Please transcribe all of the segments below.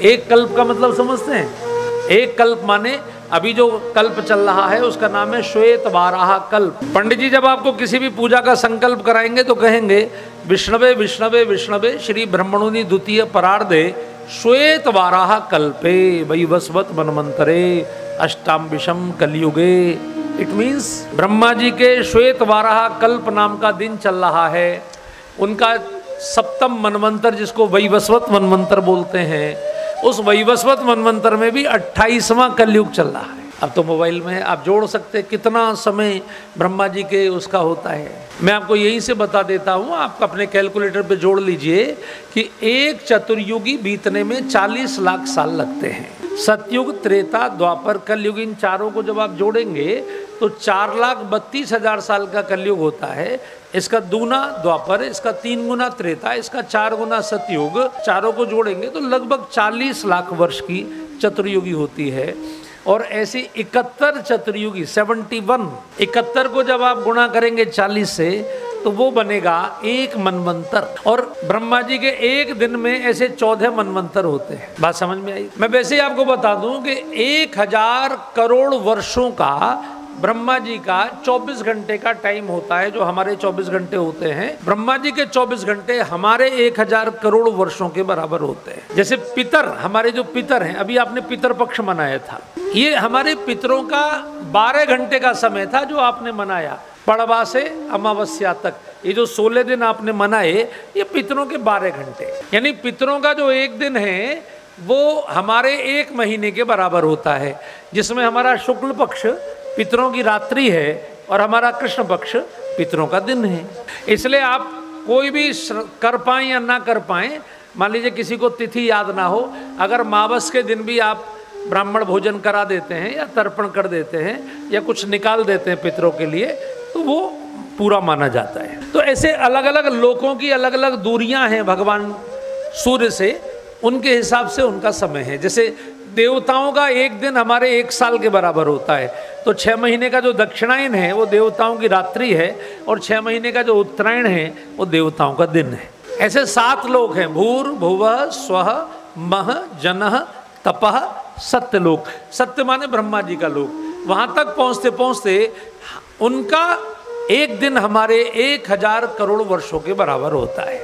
एक कल्प का मतलब समझते हैं? एक कल्प माने अभी जो कल्प चल रहा है उसका नाम है श्वेत वाराह कल्प। पंडित जी जब आपको किसी भी पूजा का संकल्प कराएंगे तो कहेंगे विष्णवे विष्णवे विष्णवे श्री ब्रह्मणुनि द्वितीय परार्धे श्वेत वाराह कल्पे वैवस्वत मनमंतरे अष्टाम्बिशम कलयुगे। इट मीन्स ब्रह्मा जी के श्वेत वाराह कल्प नाम का दिन चल रहा है। उनका सप्तम मनवंतर जिसको वैवस्वत मनवंतर बोलते हैं, उस वैवस्वत मनवंतर में भी 28वां कलयुग चल रहा है। अब तो मोबाइल में आप जोड़ सकते हैं कितना समय ब्रह्मा जी के उसका होता है। मैं आपको यहीं से बता देता हूँ, आप अपने कैलकुलेटर पे जोड़ लीजिए कि एक चतुर्युगी बीतने में 40 लाख साल लगते हैं। सतयुग, त्रेता, द्वापर, कलयुग, इन चारों को जब आप जोड़ेंगे तो 4,32,000 साल का कलयुग होता है। इसका दूना द्वापर, इसका 3 गुना त्रेता, इसका 4 गुना सतयुग, चारों को जोड़ेंगे तो लगभग 40 लाख वर्ष की चतुर्युगी होती है। और ऐसी 71 चतुर्युगी 71, 71 को जब आप गुणा करेंगे 40 से तो वो बनेगा एक मनवंतर। और ब्रह्मा जी के एक दिन में ऐसे 14 मनवंतर होते हैं। बात समझ में आई? मैं वैसे ही आपको बता दूं कि 1000 करोड़ वर्षों का ब्रह्मा जी का 24 घंटे का टाइम होता है। जो हमारे 24 घंटे होते हैं, ब्रह्मा जी के 24 घंटे हमारे 1000 करोड़ वर्षों के बराबर होते हैं। जैसे पितर, हमारे जो पितर हैं, अभी आपने पितर पक्ष मनाया था, ये हमारे पितरों का 12 घंटे का समय था जो आपने मनाया। पड़वा से अमावस्या तक ये जो 16 दिन आपने मनाए, ये पितरों के 12 घंटे। यानी पितरों का जो एक दिन है वो हमारे 1 महीने के बराबर होता है, जिसमें हमारा शुक्ल पक्ष पितरों की रात्रि है और हमारा कृष्ण पक्ष पितरों का दिन है। इसलिए आप कोई भी कर पाएं या ना कर पाएं, मान लीजिए किसी को तिथि याद ना हो, अगर मावस के दिन भी आप ब्राह्मण भोजन करा देते हैं या तर्पण कर देते हैं या कुछ निकाल देते हैं पितरों के लिए, तो वो पूरा माना जाता है। तो ऐसे अलग अलग लोकों की अलग अलग दूरियां हैं भगवान सूर्य से, उनके हिसाब से उनका समय है। जैसे देवताओं का एक दिन हमारे 1 साल के बराबर होता है, तो 6 महीने का जो दक्षिणायन है वो देवताओं की रात्रि है और 6 महीने का जो उत्तरायण है वो देवताओं का दिन है। ऐसे 7 लोक हैं, भूर भुवः स्वः मह जनः तपः सत्यलोक। सत्य माने ब्रह्मा जी का लोक। वहां तक पहुंचते पहुंचते उनका एक दिन हमारे 1000 करोड़ वर्षों के बराबर होता है।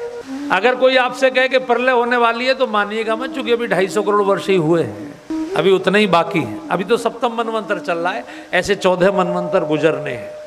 अगर कोई आपसे कहे कि प्रलय होने वाली है तो मानिएगा मत, चूंकि अभी 250 करोड़ वर्ष ही हुए हैं, अभी उतना ही बाकी है। अभी तो सप्तम मनवंतर चल रहा है, ऐसे 14 मनवंतर गुजरने हैं।